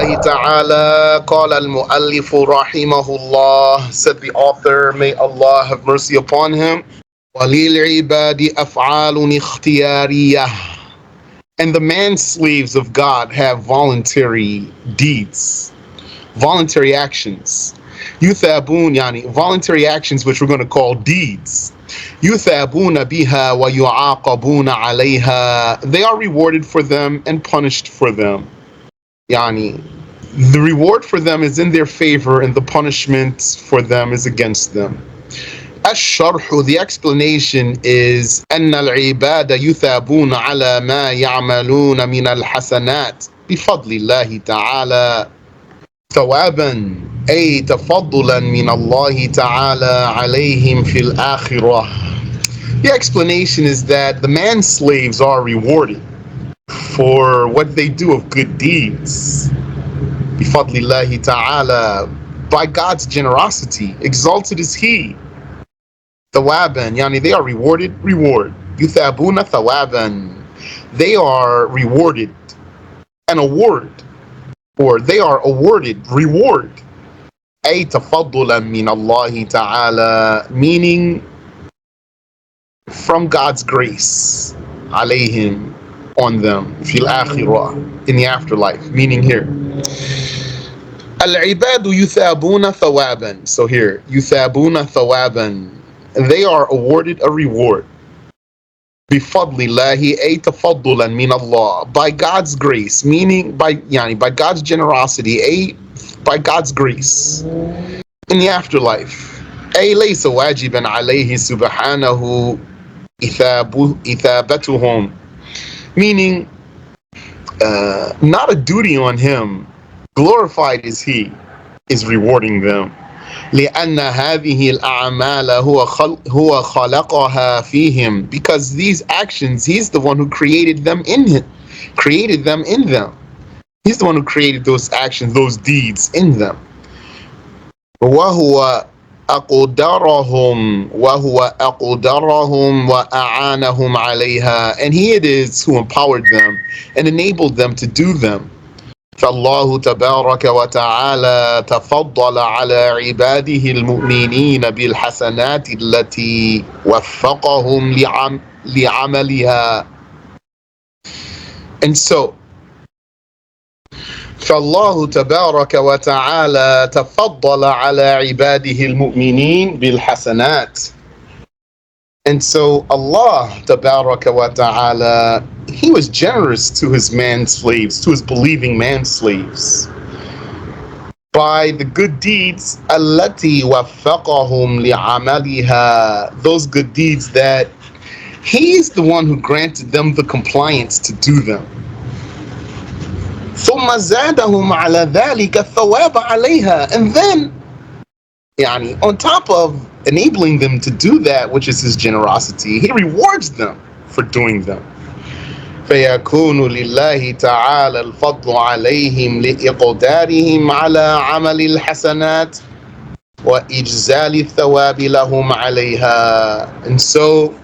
الله تعالى قال المؤلف رحمه الله, said the author, may Allah have mercy upon him, وَلِلْعِبَادِ أَفْعَالٌ اخْتِيَارِيَةٌ, and the man slaves of God have voluntary deeds, voluntary actions. يُثَابُونَ, yani voluntary actions which we're going to call deeds. يُثَابُونَ بِهَا وَيُعَاقَبُونَ عَلَيْهَا, they are rewarded for them and punished for them. Yani, the reward for them is in their favor and the punishment for them is against them. SharH, the explanation is أن العباد يثابون على ما يعملون من الحسنات بفضل الله تعالى ثوابا أي تفضلا من الله تعالى عليهم في الآخرة. The explanation is that the man slaves are rewarded for what they do of good deeds. بفضل الله تعالى, by God's generosity, exalted is He. Thawaban, yani they are rewarded, reward. Yuthabuna thawaban, they are rewarded, an award, or they are awarded reward. Ay tafaddulan min Allahi ta'ala, meaning from God's grace, alayhim, on them, fil akhirah, in the afterlife, meaning here. Al-ibadu yuthabuna thawaban, so here, yuthabuna thawaban, they are awarded a reward. Bifadlillahi ay tafaddulan min Allah, by God's grace, meaning by God's generosity, by God's grace in the afterlife. Ay laysa wajiban alayhi subhanahu ithabatuhum, meaning not a duty on him, glorified is He, is rewarding them. لأن هذه الأعمال هو خلقها فيهم, because these actions, He's the one who created them in them. He's the one who created those actions, those deeds in them. وهو أقدرهم وأعانهم عليها, and He it is who empowered them and enabled them to do them. فالله تبارك وتعالى تفضل على عباده المؤمنين بالحسنات التي وفقهم لعملها. And so, فالله تبارك وتعالى تفضل على عباده المؤمنين بالحسنات. And so Allah tabaraka wa ta'ala, He was generous to His man slaves, to His believing man slaves, by the good deeds, allati waffaqahum li'amaliha, those good deeds that He is the one who granted them the compliance to do them. ثم زادهم على ذلك الثواب عليها, and then on top of enabling them to do that, which is His generosity, He rewards them for doing them. فيكون لله تعالى الفضل عليهم لإقدارهم على عمل الحسنات وإجزال الثواب لهم عليها. And so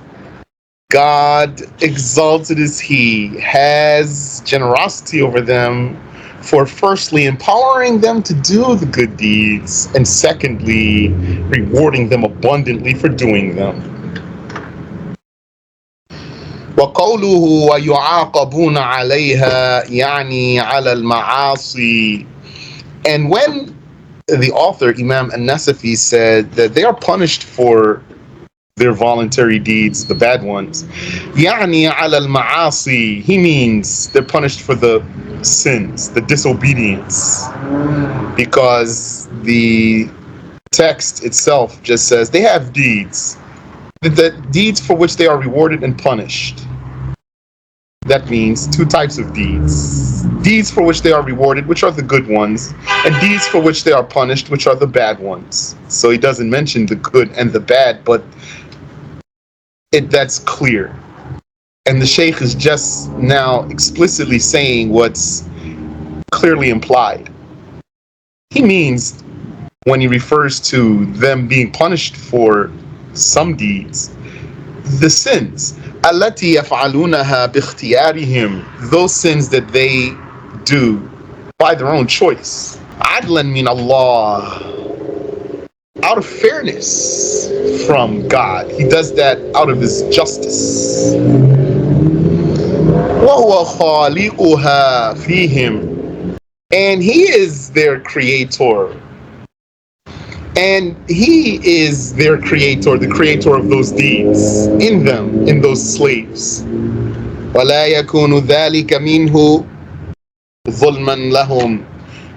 God, exalted is He, has generosity over them for firstly empowering them to do the good deeds, and secondly rewarding them abundantly for doing them. وقوله ويعاقبون عليها يعني على المعاصي. And when the author Imam An-Nasafiyyah said that they are punished for their voluntary deeds, the bad ones, يعني على المعاصي, he means they're punished for the sins, the disobedience, because the text itself just says they have deeds, the deeds for which they are rewarded and punished. That means two types of deeds: deeds for which they are rewarded, which are the good ones, and deeds for which they are punished, which are the bad ones. So he doesn't mention the good and the bad, but that's clear. And the Shaykh is just now explicitly saying what's clearly implied. He means, when he refers to them being punished for some deeds, the sins, التي يفعلونها باختيارهم, those sins that they do by their own choice. Adlan min Allah, out of fairness from God. He does that out of his justice. وَهُوَ خَالِقُهَا فِيهِمْ, and he is their creator. And he is their creator, the creator of those deeds in them, in those slaves. وَلَا يَكُونُ ذَلِكَ مِنْهُ ظُلْمًا لَهُمْ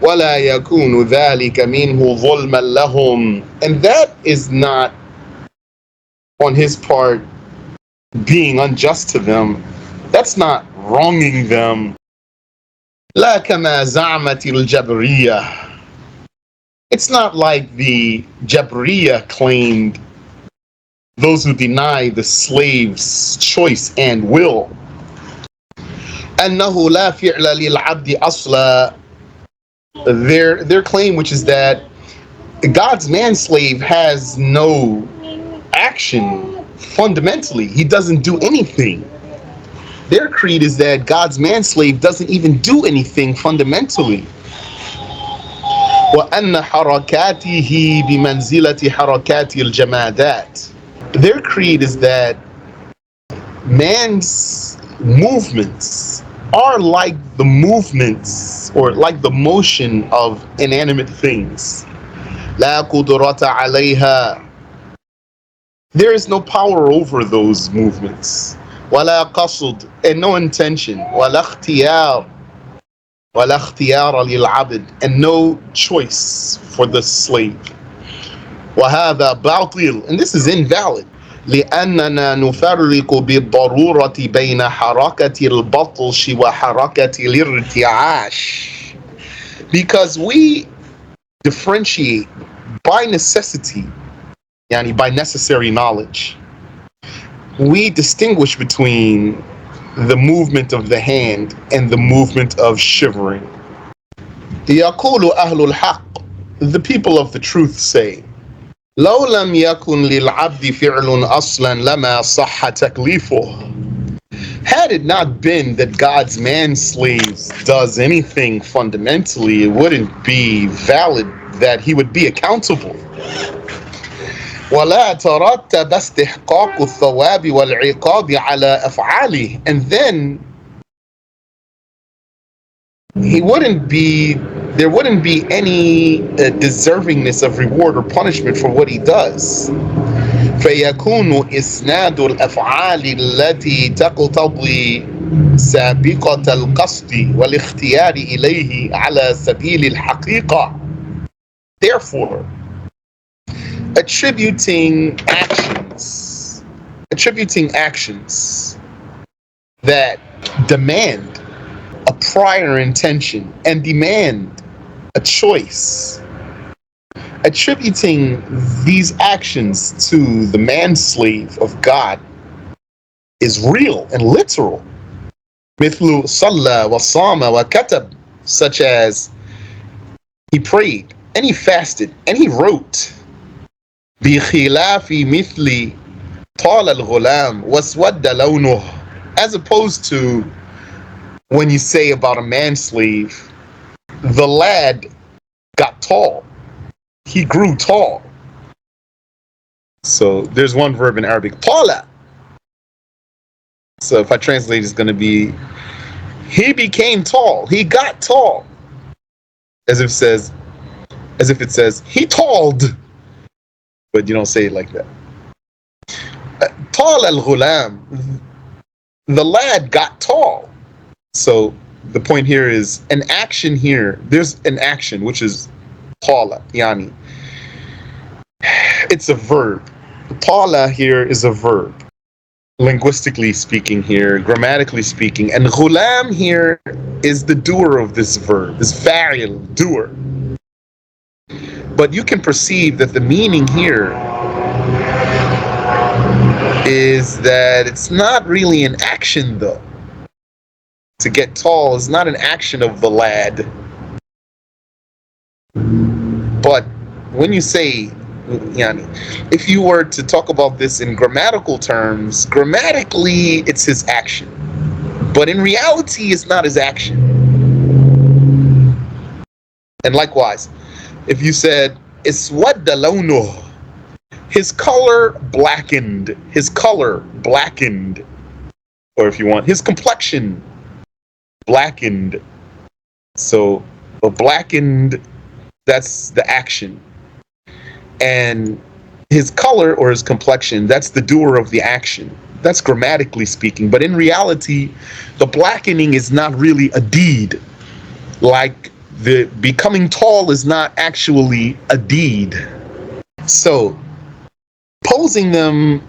وَلَا يَكُونُ ذَلِكَ مِنْهُ ظُلْمًا لَهُمْ. And that is not on his part being unjust to them. That's not wronging them. لَا كَمَا زَعْمَتِ الْجَبْرِيَّةِ. It's not like the Jabriya claimed, those who deny the slave's choice and will. أَنَّهُ لَا فِعْلَ لِلْعَبْدِ أَصْلًا. Their claim, which is that God's manslave has no action fundamentally. He doesn't do anything. Their creed is that God's manslave doesn't even do anything fundamentally. وَأَنَّ حَرَكَاتِهِ بِمَنْزِلَةِ حَرَكَاتِ الْجَمَادَاتِ. Their creed is that man's movements are like the movements or like the motion of inanimate things. لَا قُدْرَةَ عَلَيْهَا. There is no power over those movements. وَلَا قَصْدٍ, and no intention. وَلَا اخْتِيَارٍ وَلَا اخْتِيَارَ لِلْعَبْدِ, and no choice for the slave. وَهَذَا بَاطِلٌ, and this is invalid. لِأَنَّنَا نُفَرِّقُ بِالضَّرُورَةِ بَيْنَ حَرَكَةِ الْبَطْشِ وَحَرَكَةِ الْارْتِعَاشِ. Because we differentiate by necessity, yani by necessary knowledge. We distinguish between the movement of the hand and the movement of shivering. يَقُولُ أَهْلُ الْحَقِّ, the people of the truth say, لَوْ لَمْ يَكُنْ لِلْعَبْدِ فِعْلٌ أَصْلًا لَمَا صَحَّ تَكْلِيفُهُ. Had it not been that God's manslave does anything fundamentally, it wouldn't be valid that he would be accountable. وَلَا تَرَتَّبَ اسْتِحْقَاقُ الثَّوَابِ وَالْعِقَابِ عَلَى أَفْعَالِهِ. And then there wouldn't be any deservingness of reward or punishment for what he does. فَيَكُونُ إِسْنَادُ الْأَفْعَالِ الَّتِي تَقْتَضِي سَابِقَةَ الْقَصْدِ وَالِاخْتِيَارِ إِلَيْهِ عَلَى سَبِيلِ الْحَقِيقَةِ. Therefore, attributing actions that demand a prior intention and demand a choice, attributing these actions to the manslave of God is real and literal. مثل صلى وصام وكتب, such as he prayed and he fasted and he wrote. بخلاف مثل طال الغلام واسود لونه, as opposed to when you say about a manslave, the lad got tall, he grew tall. So there's one verb in Arabic, طال. So if I translate, it's going to be he became tall, he got tall, as if it says he talled. But you don't say it like that. Tall al-ghulam, the lad got tall. So the point here is an action here. There's an action which is tala, yani. It's a verb. Tala here is a verb, linguistically speaking here, grammatically speaking. And ghulam here is the doer of this verb, this fa'il, doer. But you can perceive that the meaning here is that it's not really an action, though. To get tall is not an action of the lad. But when you say, if you were to talk about this in grammatical terms, grammatically it's his action. But in reality, it's not his action. And likewise, if you said, Iswadda lawnuh, his color blackened, his color blackened, or if you want, his complexion blackened. So, a blackened, that's the action. And his color or his complexion, that's the doer of the action. That's grammatically speaking. But in reality, the blackening is not really a deed. Like the becoming tall is not actually a deed. So, posing them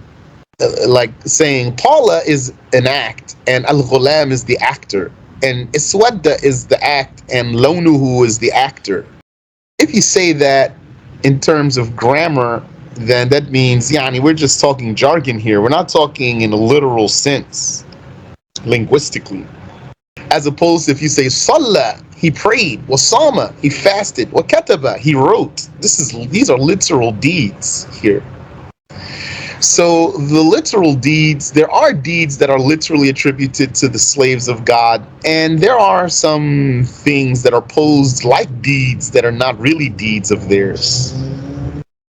like saying Paula is an act and Al-Ghulam is the actor and Iswadda is the act and Lawnuhu is the actor. If you say that in terms of grammar, then that means we're just talking jargon here. We're not talking in a literal sense, linguistically. As opposed to if you say Salla, he prayed, Wasama, he fasted, Wakataba, he wrote. These are literal deeds here. So the literal deeds, there are deeds that are literally attributed to the slaves of God, and there are some things that are posed like deeds that are not really deeds of theirs.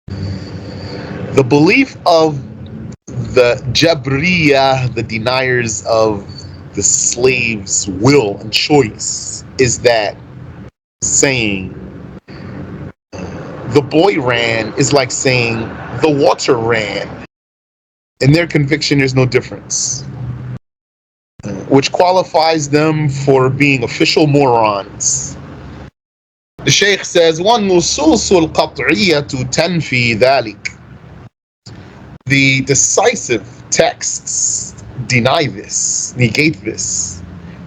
The belief of the Jabriyah, the deniers of the slave's will and choice, is that saying the boy ran is like saying the water ran. In their conviction, there's no difference, which qualifies them for being official morons. The Shaykh says, وَالنُّصُوصُ الْقَطْعِيَّةُ تَنْفِي ذَلِكَ. The decisive texts deny this, negate this.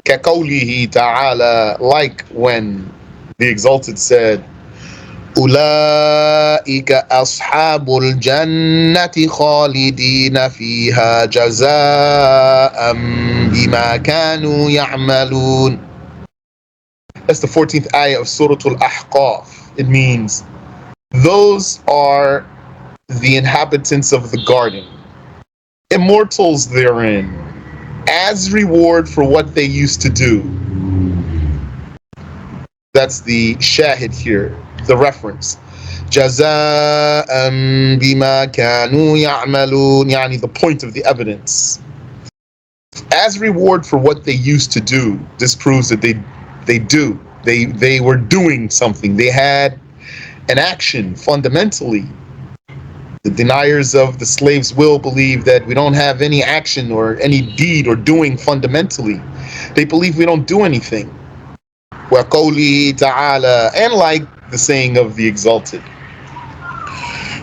كَقَوْلِهِ تَعَالَى, like when the Exalted said, أولئك أصحاب الجنة خالدين فيها جزاء بما كانوا يعملون. That's the 14th ayah of Surah Al-Ahqaf. It means those are the inhabitants of the garden, immortals therein, as reward for what they used to do. That's the shahid here, the reference. Jaza'an bima kanu ya'malun, yani the point of the evidence. As reward for what they used to do. This proves that they were doing something. They had an action fundamentally. The deniers of the slave's will believe that we don't have any action or any deed or doing fundamentally. They believe we don't do anything. وَقَوْلِهِ تَعَالَى, and like the saying of the Exalted,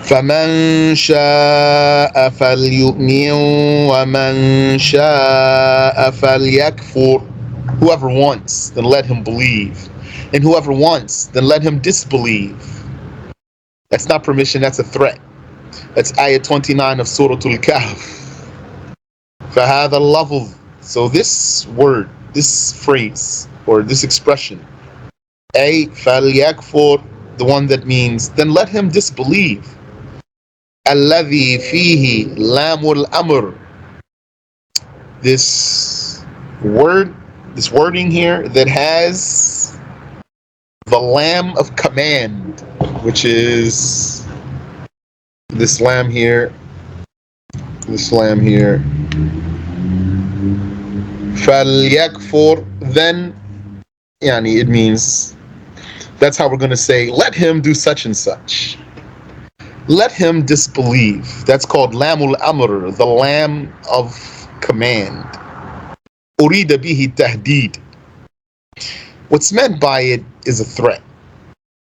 فَمَنْ شَاءَ فَلْيُؤْمِنْ وَمَنْ شَاءَ فَلْيَكْفُرْ. Whoever wants, then let him believe, and whoever wants, then let him disbelieve. That's not permission, that's a threat. That's ayah 29 of Surah Al-Kahf. فَهَذَا اللَّفْظ. So this word, this phrase, or this expression, فَلْيَكْفُرْ, the one that means, then let him disbelieve. الَّذِي فِيهِ لَامُ الْأَمْرِ. This wording here that has the lam of command, which is this lam here, فَلْيَكْفُرْ, then it means, that's how we're going to say, let him do such and such. Let him disbelieve. That's called Lamul Amr, the lam of command. Urida bihi tahdid. What's meant by it is a threat.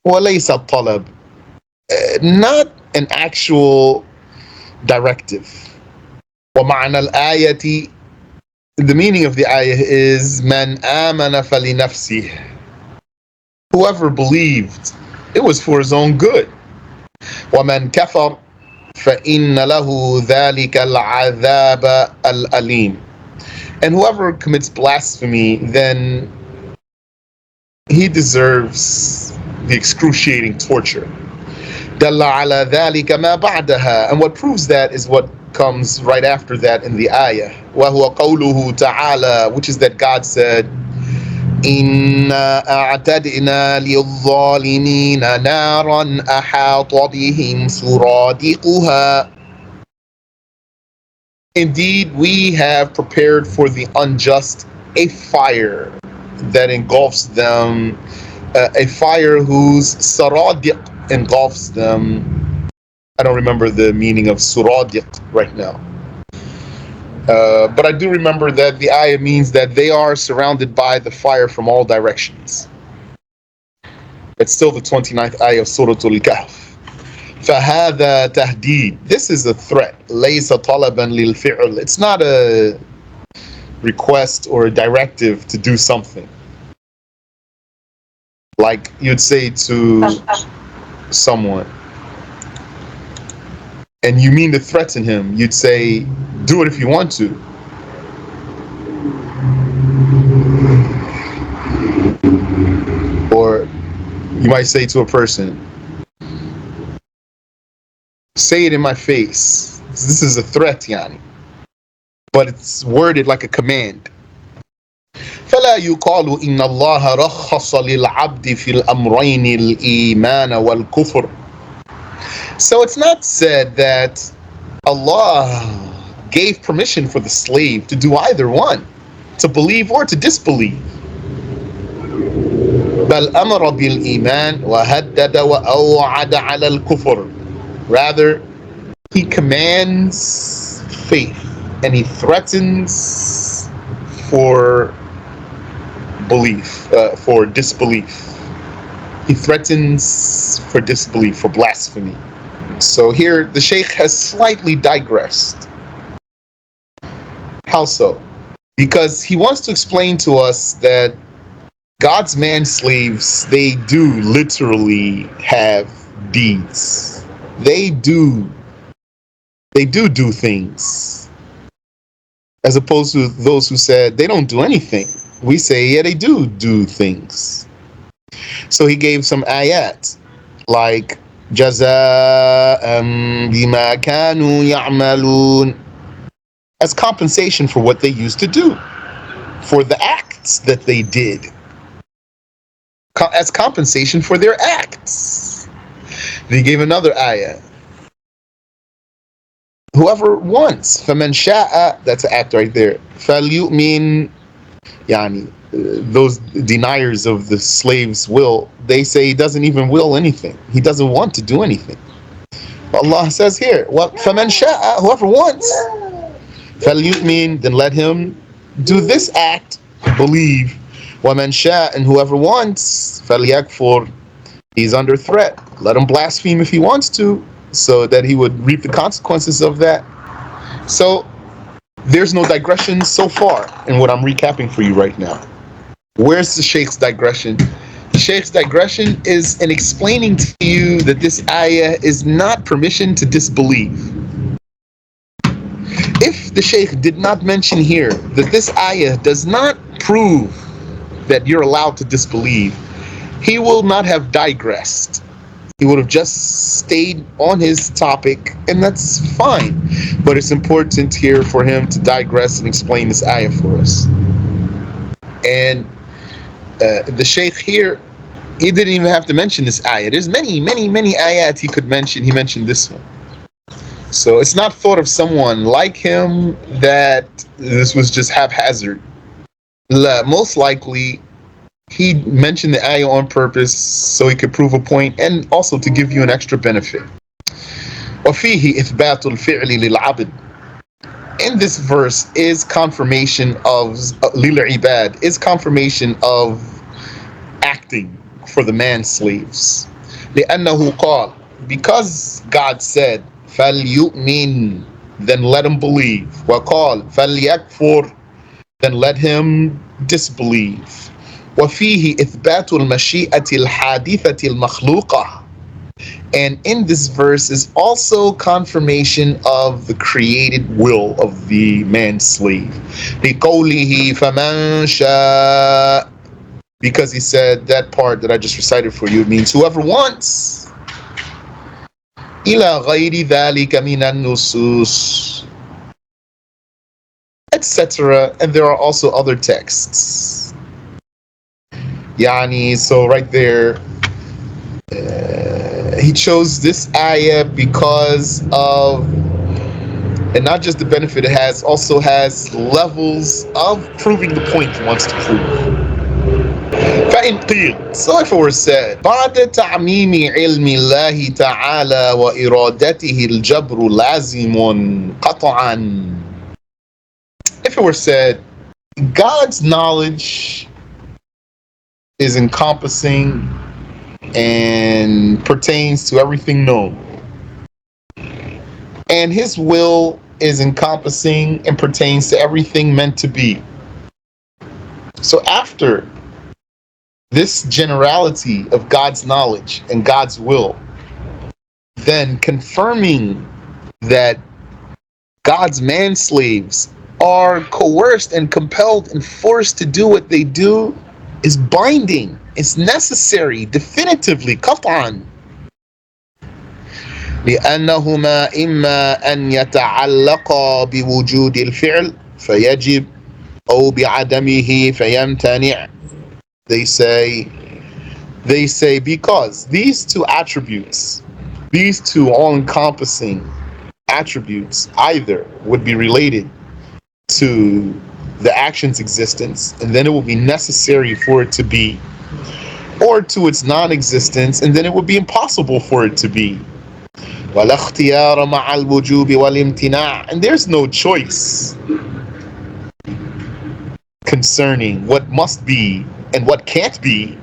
Walaysa talab, not an actual directive. Wa ma'na al-ayati, the meaning of the ayah is man amana fali nafsih. Whoever believed, it was for his own good. وَمَنْ كَفَرْ فَإِنَّ لَهُ ذَلِكَ الْعَذَابَ الْأَلِيمِ. And whoever commits blasphemy, then he deserves the excruciating torture. دَلَّ عَلَى ذَلِكَ مَا بَعْدَهَا. And what proves that is what comes right after that in the ayah. وَهُوَ قَوْلُهُ تَعَالَى, which is that God said, إنا أعتدنا للظالمين نارا أحاط بهم سرادقها. Indeed, we have prepared for the unjust a fire that engulfs them, a fire whose saradiq engulfs them. I don't remember the meaning of suradiq right now. But I do remember that the ayah means that they are surrounded by the fire from all directions. It's still the 29th ayah of Surah Al-Kahf. فهذا تهديد. This is a threat. ليس طلبا للفعل. It's not a request or a directive to do something. Like you'd say to someone, and you mean to threaten him, you'd say, do it if you want to. Or you might say to a person, say it in my face. This is a threat, yani. But it's worded like a command. فلا يقال إن الله رخص للعبد في الأمرين الإيمان والكفر. So it's not said that Allah gave permission for the slave to do either one, to believe or to disbelieve. بل أمر بالإيمان وهدد وأوعد على الكفر. Rather, he commands faith and he threatens for belief, for disbelief. He threatens for disbelief, for blasphemy. So here the Shaykh has slightly digressed. How so? Because he wants to explain to us that God's man slaves, they do literally have deeds. They do things. As opposed to those who said they don't do anything. We say, yeah, they do things. So he gave some ayat, like جزاء بما كانوا يعملون, as compensation for what they used to do, for the acts that they did, as compensation for their acts. They gave another ayah, whoever wants, فمن شاء, that's an act right there, فليؤمن, yani those deniers of the slave's will, they say he doesn't even will anything. He doesn't want to do anything. Allah says here, فَمَنْ شَاءَ, whoever wants, فَلْيُؤْمِن, then let him do this act, believe. وَمَنْ شَاءَ, and whoever wants, فَلْيَكْفُرْ, he's under threat. Let him blaspheme if he wants to, so that he would reap the consequences of that. So there's no digression so far in what I'm recapping for you right now. Where's the Shaykh's digression? The Shaykh's digression is in explaining to you that this ayah is not permission to disbelieve. If the Shaykh did not mention here that this ayah does not prove that you're allowed to disbelieve, he will not have digressed. He would have just stayed on his topic, and that's fine. But it's important here for him to digress and explain this ayah for us. And the Shaykh here, he didn't even have to mention this ayah. There's many ayat he could mention. He mentioned this one. So it's not thought of someone like him that this was just haphazard. Most likely, he mentioned the ayah on purpose so he could prove a point and also to give you an extra benefit. وَفِيهِ إِثْبَاتُ الْفِعْلِ لِلْعَبْدِ. In this verse is confirmation of لِلْعِبَادِ, is confirmation of acting for the man slaves. لِأَنَّهُ قَالَ, because God said فَلْيُؤْمِن, then let him believe. وَقَالَ فَلْيَكْفُرْ, then let him disbelieve. وَفِيهِ إِثْبَاتُ الْمَشِيئَةِ الْحَادِثَةِ الْمَخْلُوقَةِ. And in this verse is also confirmation of the created will of the man slave. بِقَوْلِهِ فَمَنْ شَاءَ, because he said that part that I just recited for you, it means whoever wants. إِلَى غَيْرِ ذَلِكَ مِنَ النُّصُوصِ, etc. And there are also other texts. Yani, so right there, he chose this ayah because of, and not just the benefit it has, also has levels of proving the point he wants to prove. فإن قيل, so if it were said, بعد تعميم علم الله تعالى وإرادته الجبر لازم قطعا. If it were said, God's knowledge is encompassing and pertains to everything known, and his will is encompassing and pertains to everything meant to be. So after this generality of God's knowledge and God's will, then confirming that God's manslaves are coerced and compelled and forced to do what they do is binding, it's necessary, definitively, قطعا. لأنهما إما أن يتعلقا بوجود الفعل فيجب أو بعدمه فيمتنع. They say because these two attributes, these two all-encompassing attributes, either would be related to the action's existence, and then it will be necessary for it to be, or to its non-existence, and then it would be impossible for it to be. ولا اختيار مع الوجوب والامتناع, and there's no choice concerning what must be and what can't be.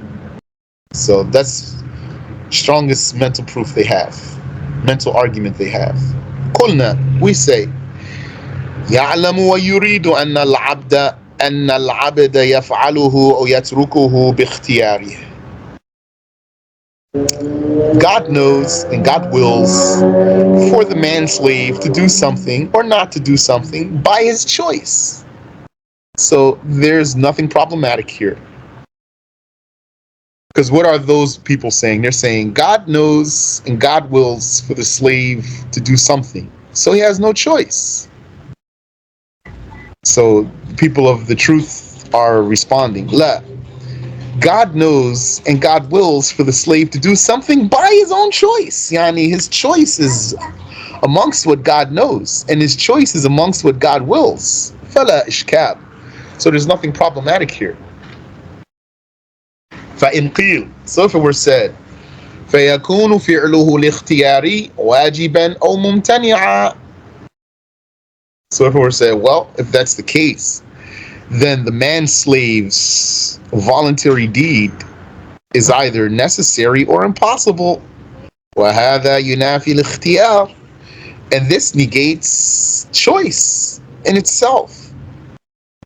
So that's strongest mental proof they have, mental argument they have. قلنا, we say, يعلم ويريد أن العبد يفعله أو يتركه باختياره. God knows and God wills for the manslave to do something or not to do something by his choice. So there's nothing problematic here. Because what are those people saying? They're saying God knows and God wills for the slave to do something, so he has no choice. So people of the truth are responding, La, God knows and God wills for the slave to do something by his own choice. Yani, his choice is amongst what God knows, and his choice is amongst what God wills. Fala ishkab. So there's nothing problematic here. فإن قيل, so if it were said, فيكون فعله الاختياري واجبا أو ممتنعا. So if it were said, well, if that's the case, then the manslave's voluntary deed is either necessary or impossible. وهذا ينافي الاختيار, and this negates choice in itself.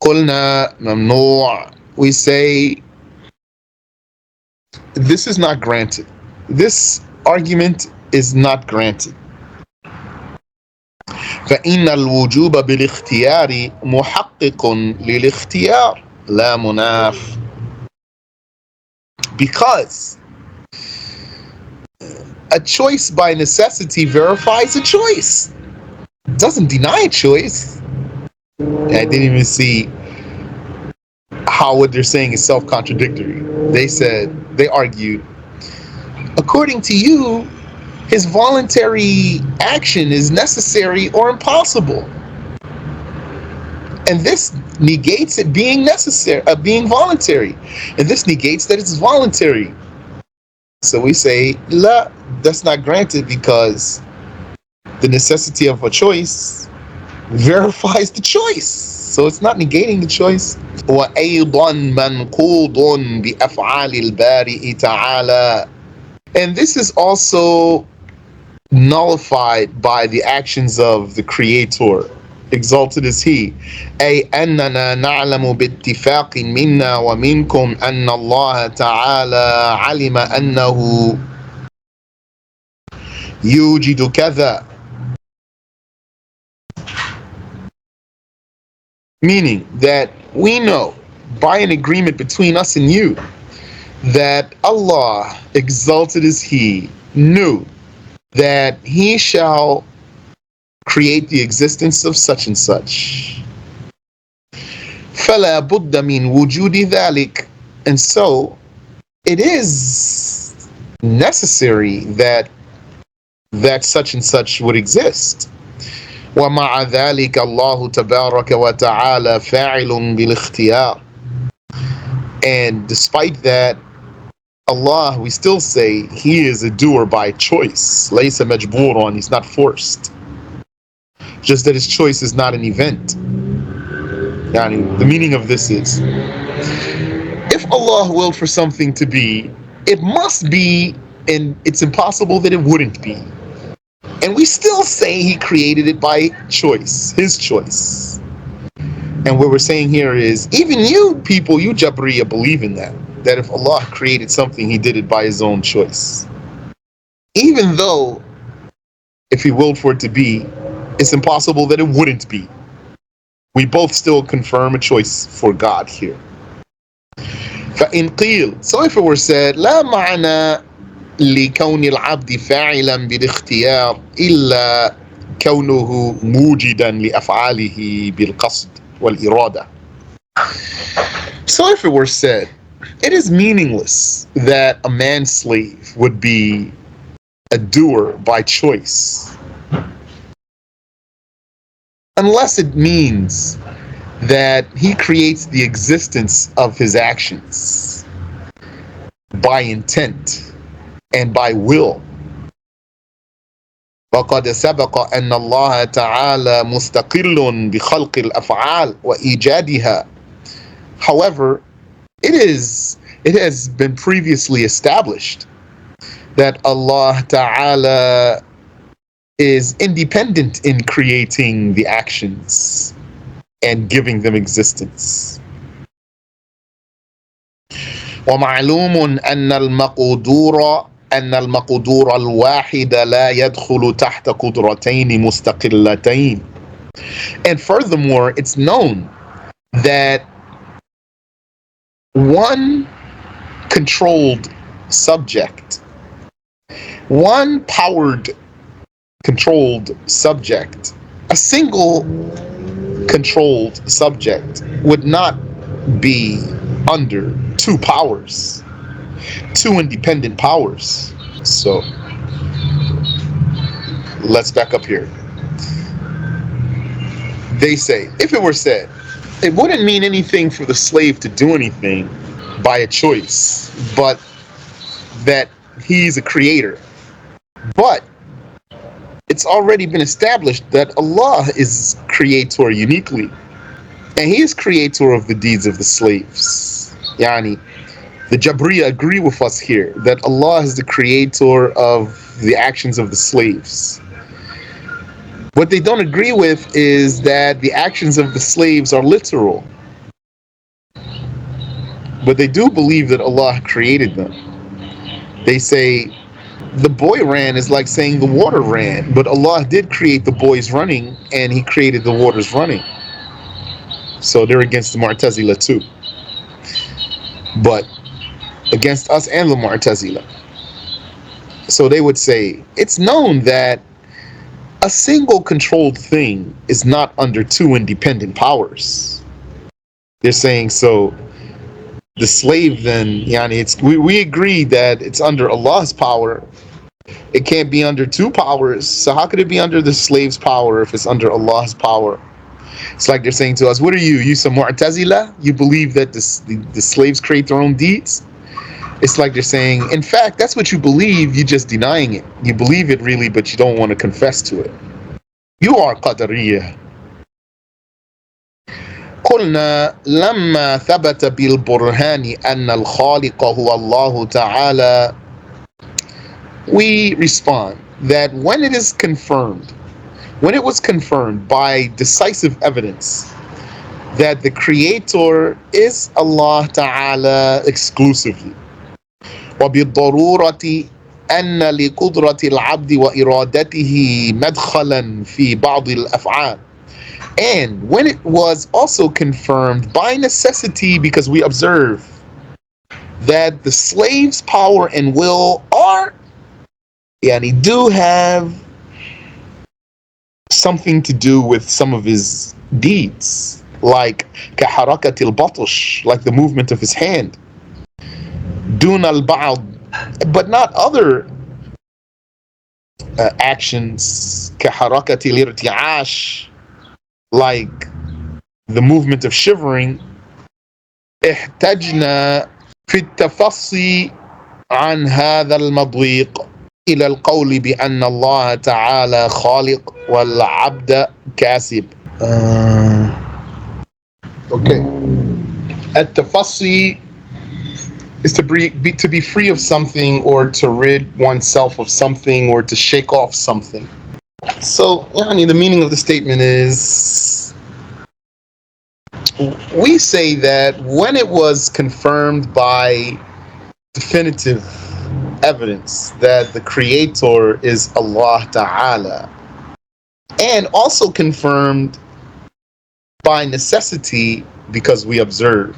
قلنا ممنوع, we say this is not granted. This argument is not granted. فإن الوجوب بالاختيار محقق للاختيار لا مناف. Because a choice by necessity verifies a choice. It doesn't deny a choice. I didn't even see how what they're saying is self-contradictory. They argued, according to you, his voluntary action is necessary or impossible. And this negates it being necessary, being voluntary. And this negates that it's voluntary. So we say, La, that's not granted because the necessity of a choice verifies the choice. So it's not negating the choice. وَأَيْضًا مَنْقُوضٌ بِأَفْعَالِ الْبَارِئِ تَعَالَى. And this is also nullified by the actions of the Creator, exalted is He. أي أننا نعلم باتفاق منا ومنكم أن الله تعالى علم أنه يوجد كذا. Meaning that we know by an agreement between us and you that Allah, exalted is He, knew that He shall create the existence of such and such. فَلَا بُدَّ مِنْ وُجُودِ ذَلِكَ. And so it is necessary that such and such would exist. ومع ذلك الله تبارك وتعالى فاعل بالاختيار. And despite that, Allah, we still say He is a doer by choice. ليس مجبورا, He's not forced. Just that His choice is not an event. Yani, the meaning of this is, if Allah willed for something to be, it must be, and it's impossible that it wouldn't be. And we still say He created it by choice, His choice. And what we're saying here is, even you people, you Jabriya, believe in that if Allah created something, He did it by His own choice. Even though, if He willed for it to be, it's impossible that it wouldn't be. We both still confirm a choice for God here. فإن قيل, so if it were said, لا معنى لكون العبد فاعلا بالاختيار إلا كونه موجدا لأفعاله بالقصد والإرادة. So if it were said, it is meaningless that a manslave would be a doer by choice, unless it means that he creates the existence of his actions by intent and by will. وقد سبق أن الله تعالى مستقل بخلق الأفعال وإيجادها. However, it has been previously established that Allah Ta'ala is independent in creating the actions and giving them existence. ومعلوم أن المقدور الواحد لا يدخل تحت قدرتين مستقلتين. And furthermore, it's known that one controlled subject, one powered controlled subject, a single controlled subject would not be under two powers, two independent powers. So let's back up here. They say, if it were said, it wouldn't mean anything for the slave to do anything by a choice, but that he's a creator. But it's already been established that Allah is creator uniquely, and He is creator of the deeds of the slaves. Yani, the Jabriya agree with us here that Allah is the creator of the actions of the slaves. What they don't agree with is that the actions of the slaves are literal. But they do believe that Allah created them. They say the boy ran is like saying the water ran, but Allah did create the boys running and He created the waters running. So they're against the Mu'tazila too. But against us and the Mu'tazila. So they would say, it's known that a single controlled thing is not under two independent powers. They're saying, so the slave then, yani we agree that it's under Allah's power. It can't be under two powers. So how could it be under the slave's power if it's under Allah's power? It's like they're saying to us, what are you? You some Mu'tazila? You believe that the slaves create their own deeds? It's like they're saying, in fact, that's what you believe, you're just denying it. You believe it really, but you don't want to confess to it. You are Qadariyah. قلنا لما ثبت بالبرهان أن الخالق هو الله تعالى. We respond that when it was confirmed by decisive evidence that the creator is Allah Ta'ala exclusively, وبالضرورة أن لقدرة العبد وإرادته مدخلا في بعض الأفعال. And when it was also confirmed by necessity, because we observe that the slave's power and will do have something to do with some of his deeds, like كحركة البطش, like the movement of his hand. دون البعض, but not other actions كحركة الارتعاش, like the movement of shivering. احتجنا في التفصي عن هذا المضيق إلى القول بأن الله تعالى خالق والعبد كاسب. Okay. التفصي is to be free of something, or to rid oneself of something, or to shake off something. So, the meaning of the statement is, we say that when it was confirmed by definitive evidence that the Creator is Allah Ta'ala, and also confirmed by necessity, because we observe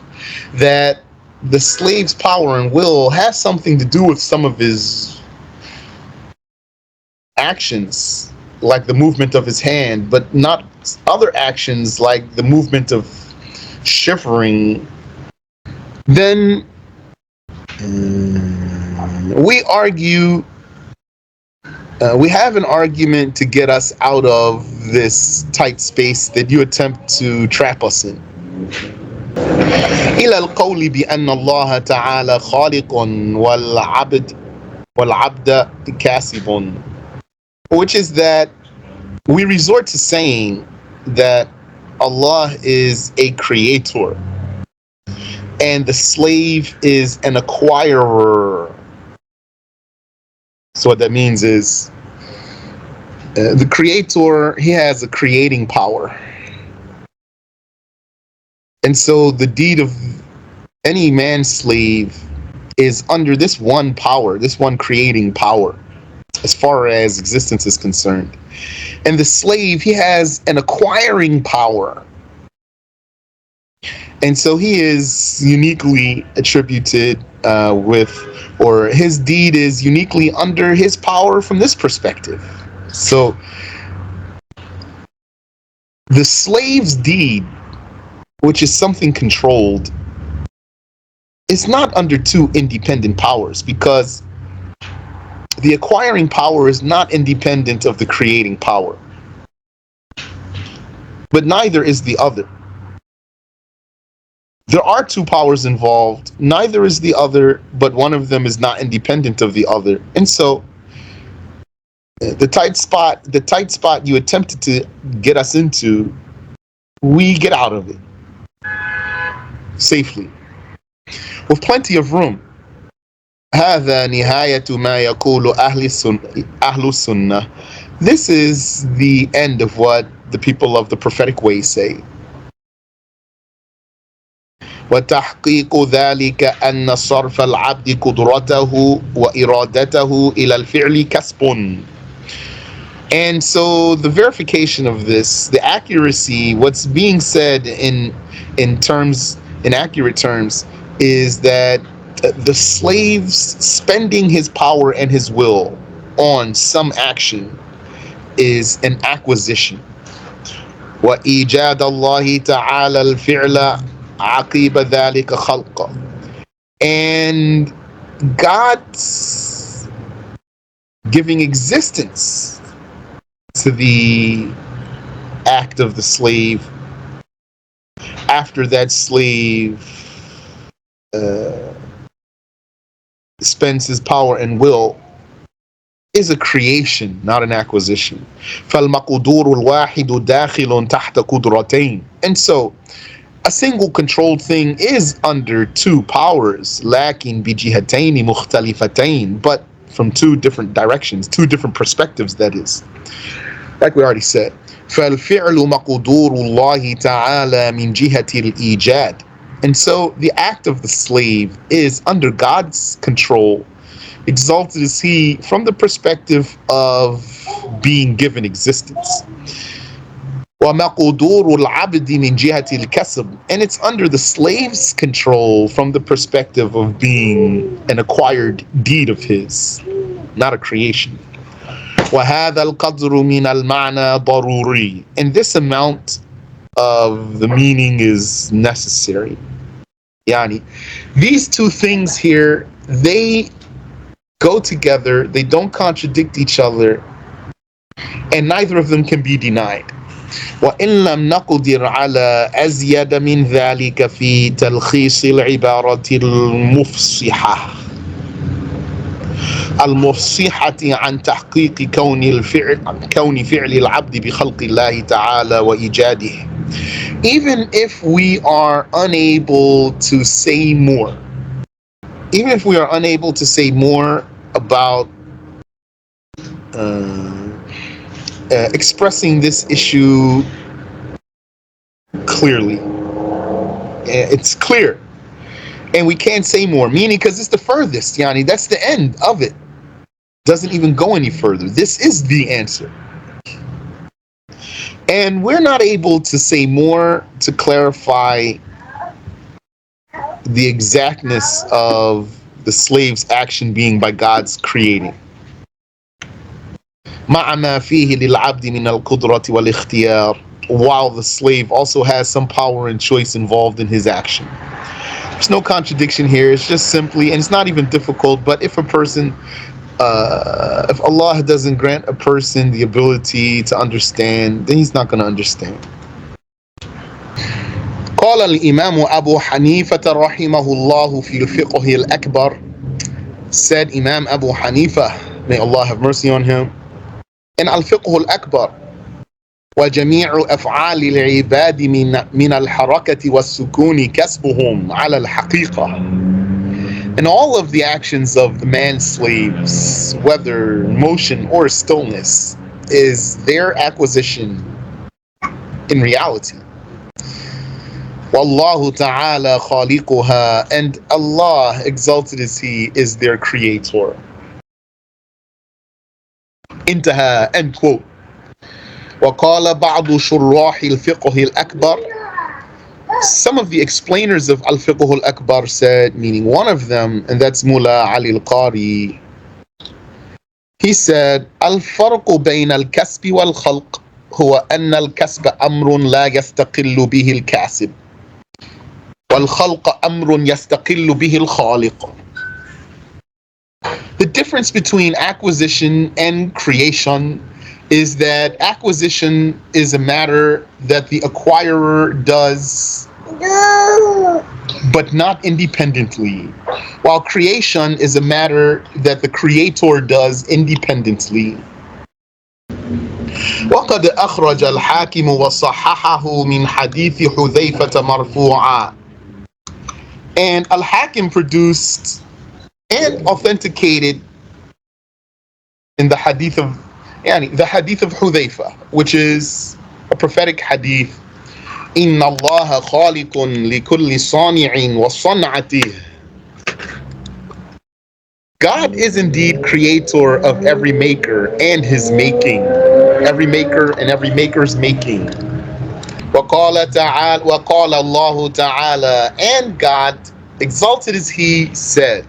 that the slave's power and will has something to do with some of his actions, like the movement of his hand, but not other actions like the movement of shivering, then we argue, we have an argument to get us out of this tight space that you attempt to trap us in. إلى القول بأن الله تعالى خالق والعبد كاسب, which is that we resort to saying that Allah is a creator and the slave is an acquirer. So what that means is, the creator, he has a creating power. And so the deed of any man slave is under this one power, this one creating power, as far as existence is concerned. And the slave, he has an acquiring power. And so he is uniquely attributed or his deed is uniquely under his power from this perspective. So the slave's deed, which is something controlled, is not under two independent powers, because the acquiring power is not independent of the creating power. But neither is the other. There are two powers involved, neither is the other, but one of them is not independent of the other. And so the tight spot you attempted to get us into, we get out of it safely, with plenty of room. هذا نهاية ما يقول أهل السنة. This is the end of what the people of the prophetic way say. وتحقيق ذلك أن صرف العبد قدرته وإرادته إلى الفعل كسب. And so the verification of this, the accuracy, what's being said in accurate terms, is that the slave's spending his power and his will on some action is an acquisition. وإيجاد الله تعالى الفعل عقيب ذلك خلقه. And God's giving existence to the act of the slave after that slave spends his power and will is a creation, not an acquisition. فالمقدور الواحد داخل تحت قدرتين. And so a single controlled thing is under two powers, لكن بجهتين مختلفتين, but from two different directions, two different perspectives, that is. Like we already said. فالفعل مقدور الله تعالى من جهة الإيجاد. And so the act of the slave is under God's control. Exalted is he from the perspective of being given existence. وَمَقْدُورُ الْعَبْدِ مِنْ جِهَةِ الْكَسْبِ. And it's under the slave's control from the perspective of being an acquired deed of his, not a creation. وَهَذَا الْقَدْرُ مِنَ الْمَعْنَى ضَرُورِي. And this amount of the meaning is necessary. Yani, these two things here, they go together, they don't contradict each other, and neither of them can be denied. وإن لم نقدر على أزيد من ذلك في تلخيص العبارة المفصحة عن تحقيق كون فعل العبد بخلق الله تعالى وإيجاده. Even if we are unable to say more, even if we are unable to say more about expressing this issue clearly, it's clear, and we can't say more, meaning because it's the furthest, yani that's the end of it, doesn't even go any further. This is the answer, and we're not able to say more to clarify the exactness of the slave's action being by God's creating. مع ما فيه للعبد من القدرة والاختيار, while the slave also has some power and choice involved in his action. There's no contradiction here. It's just simply, and it's not even difficult, but if a person, if Allah doesn't grant a person the ability to understand, then he's not going to understand. قال الإمام أبو حنيفة رحمه الله في الفقه الأكبر, said Imam Abu Hanifa, may Allah have mercy on him, in Al-Fiqh al-Akbar, وجميع أفعال العباد من الحركة والسكون كسبهم على الحقيقة. And all of the actions of the man-slaves, whether motion or stillness, is their acquisition in reality. وَاللَّهُ تَعَالَى خَالِقُهَا, and Allah, exalted is He, is their creator. انتهى, end quote. وقال بعض شراح الفقه الأكبر, some of the explainers of Al-Fiqh al-Akbar said, meaning one of them, and that's Mullah Ali al-Qari, he said, الفرق بين الكسب والخلق هو أن الكسب أمر لا يستقل به الكاسب والخلق أمر يستقل به الخالق. The difference between acquisition and creation is that acquisition is a matter that the acquirer does, but not independently, while creation is a matter that the creator does independently. وقد أخرج الحاكم وصححه من حديث حذيفة مرفوعا, and Al-Hakim produced and authenticated in the hadith of Hudhayfa, which is a prophetic hadith, إِنَّ اللَّهَ خَالِقٌ لِكُلِّ صَانِعٍ وَصَنْعَتِهِ. God is indeed creator of every maker and his making, every maker and every maker's making. وَقَالَ اللَّهُ تَعَالَى, and God, exalted is He, said,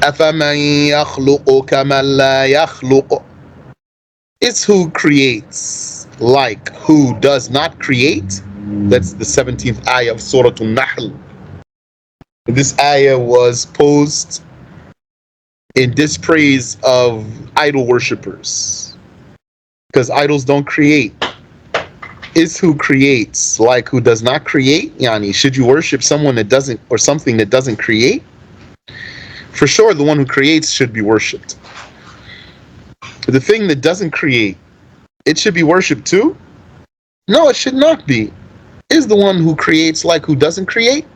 أَفَمَنْ يَخْلُقُ كَمَنْ لَا يَخْلُقُ. It's who creates like who does not create. That's the 17th ayah of Surah An-Nahl. This ayah was posed in dispraise of idol worshippers, because idols don't create. Is who creates like who does not create? Yani, should you worship someone that doesn't, or something that doesn't create? For sure, the one who creates should be worshipped. The thing that doesn't create, it should be worshipped too? No, it should not be. Is the one who creates like who doesn't create?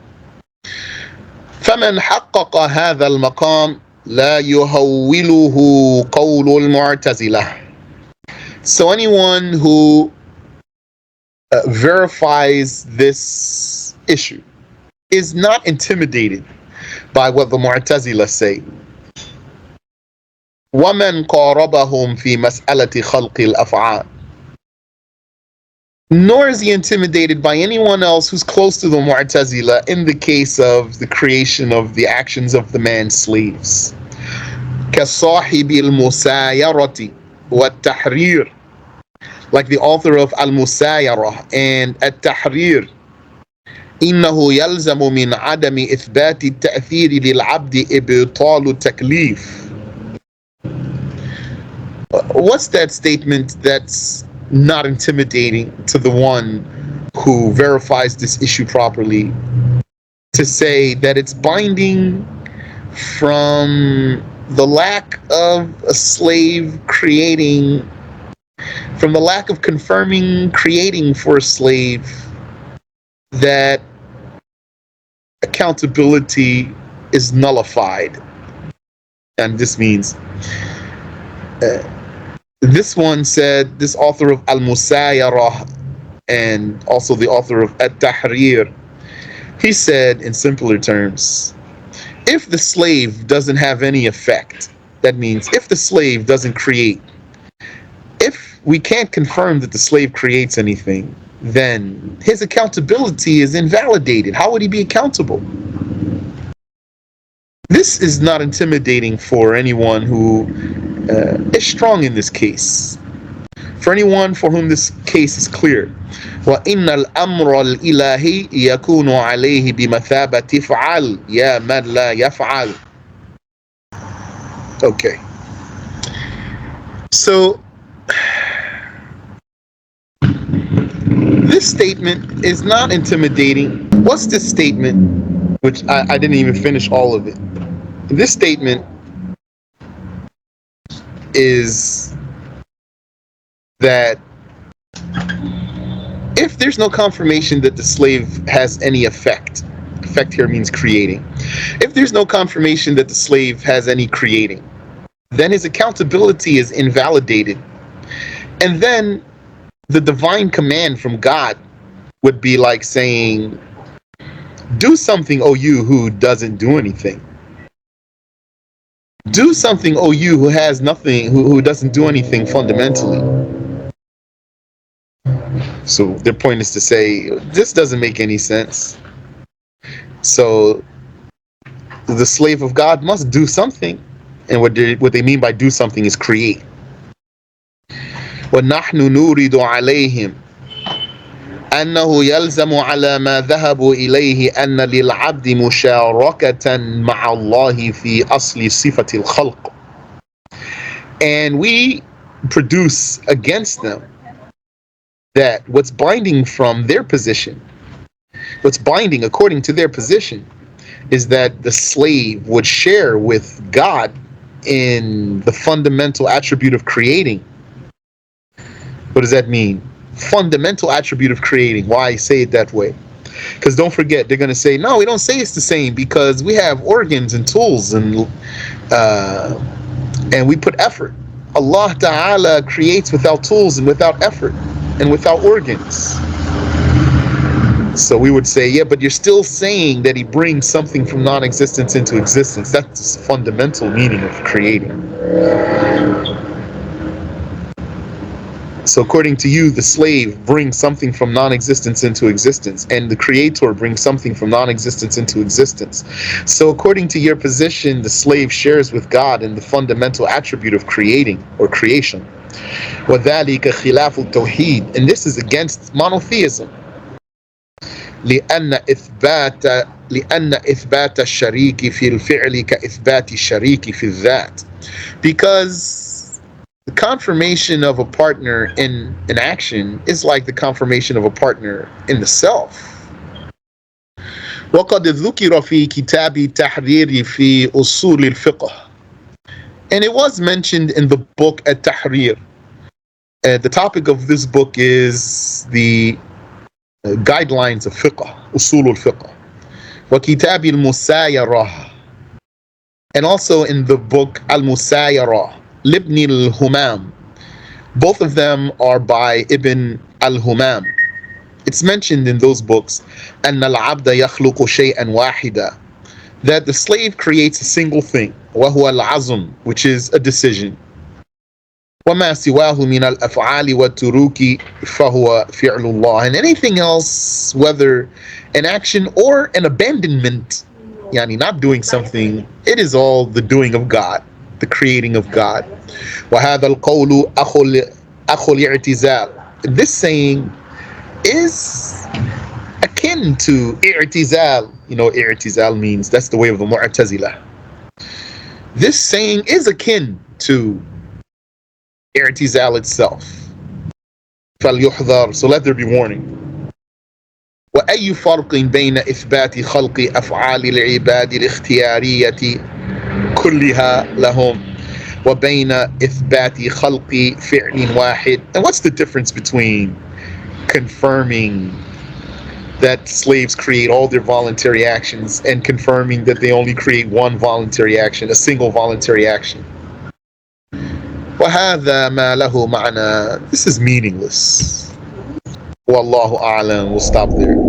فَمَنْ حَقَّقَ هَذَا الْمَقَامِ لَا يُهَوِّلُهُ قَوْلُ الْمُعْتَزِلَةِ. So anyone who verifies this issue is not intimidated by what the Mu'tazila say. وَمَنْ قَارَبَهُمْ فِي مَسْأَلَةِ خَلْقِ الْأَفْعَالِ. Nor is he intimidated by anyone else who's close to the Mu'tazila in the case of the creation of the actions of the man-slaves. كَصَاحِبِ الْمُسَايَرَةِ وَالتَّحْرِيرِ, like the author of Al-Musayarah and At-Tahrir, إنه يلزم من عدم إثبات التأثير للعبد إبطال التكليف. What's that statement that's not intimidating to the one who verifies this issue properly? To say that it's binding from the lack of a slave creating, from the lack of confirming creating for a slave, that accountability is nullified. And this means this one said, this author of Al-Musayyarah and also the author of At-Tahrir, he said in simpler terms, if the slave doesn't have any effect, that means if the slave doesn't create, if we can't confirm that the slave creates anything, then his accountability is invalidated. How would he be accountable? This is not intimidating for anyone who is strong in this case. For anyone for whom this case is clear. وَإِنَّ الْأَمْرَ الْإِلَهِ يَكُونُ عَلَيْهِ بِمَثَابَةِ فَعَلْ يَا مَنْ لَا يَفْعَلْ. Okay. So, this statement is not intimidating. What's this statement? Which I didn't even finish all of it. This statement is that if there's no confirmation that the slave has any effect here means creating. If there's no confirmation that the slave has any creating, then his accountability is invalidated. And then the divine command from God would be like saying, do something, O you who doesn't do anything. Do something, O you who has nothing, who doesn't do anything fundamentally. So their point is to say, this doesn't make any sense. So the slave of God must do something. And what they mean by do something is create. وَنَحْنُ نُورِدُ عَلَيْهِمْ أنه يلزم على ما ذهبوا إليه أن للعبد مشاركة مع الله في أصل صفة الخلق. And we produce against them that what's binding from their position, what's binding according to their position, is that the slave would share with God in the fundamental attribute of creating. What does that mean? Fundamental attribute of creating. Why say it that way? Because don't forget, they're going to say, no, we don't say it's the same because we have organs and tools and we put effort. Allah Ta'ala creates without tools and without effort and without organs. So we would say, yeah, but you're still saying that he brings something from non-existence into existence. That's the fundamental meaning of creating. So according to you, the slave brings something from non-existence into existence, and the creator brings something from non-existence into existence. So according to your position, the slave shares with God in the fundamental attribute of creating or creation. وَذَلِكَ خِلَافُ التَّوْحِيدِ. And this is against monotheism. لأن إثبات الشريك في الفعل كإثبات الشريك في الذات. Because the confirmation of a partner in an action is like the confirmation of a partner in the self. وقد ذكر في كتاب التحرير في أصول الفقه. And it was mentioned in the book At-Tahrir. The topic of this book is the guidelines of fiqh, usul al-fiqh, wa kitab al-musayyarah, and also in the book al-musayyarah, libni al-humam. Both of them are by Ibn al-Humam. It's mentioned in those books, أن العبد يخلق شيئا واحدا, that the slave creates a single thing, وهو العزم, which is a decision. وما سواه من الأفعال والتروك فهو فعل الله. And anything else, whether an action or an abandonment, yani not doing something, it is all the doing of God, the creating of God. وهذا القول أخو الاعتزال. This saying is akin akin to i'tizal. You know what i'tizal means? That's the way of the Mu'tazila. This saying is akin to i'tizal itself. فَلْيُحْذَرْ. So let there be warning. وأي فرق بين إثبات خلق أفعال العباد الاختيارية كلها لهم وبين إثبات خلق فعل واحد? And what's the difference between confirming that slaves create all their voluntary actions and confirming that they only create one voluntary action, a single voluntary action? وهذا ما له معنى. This is meaningless. Wallahu a'lam. We'll stop there.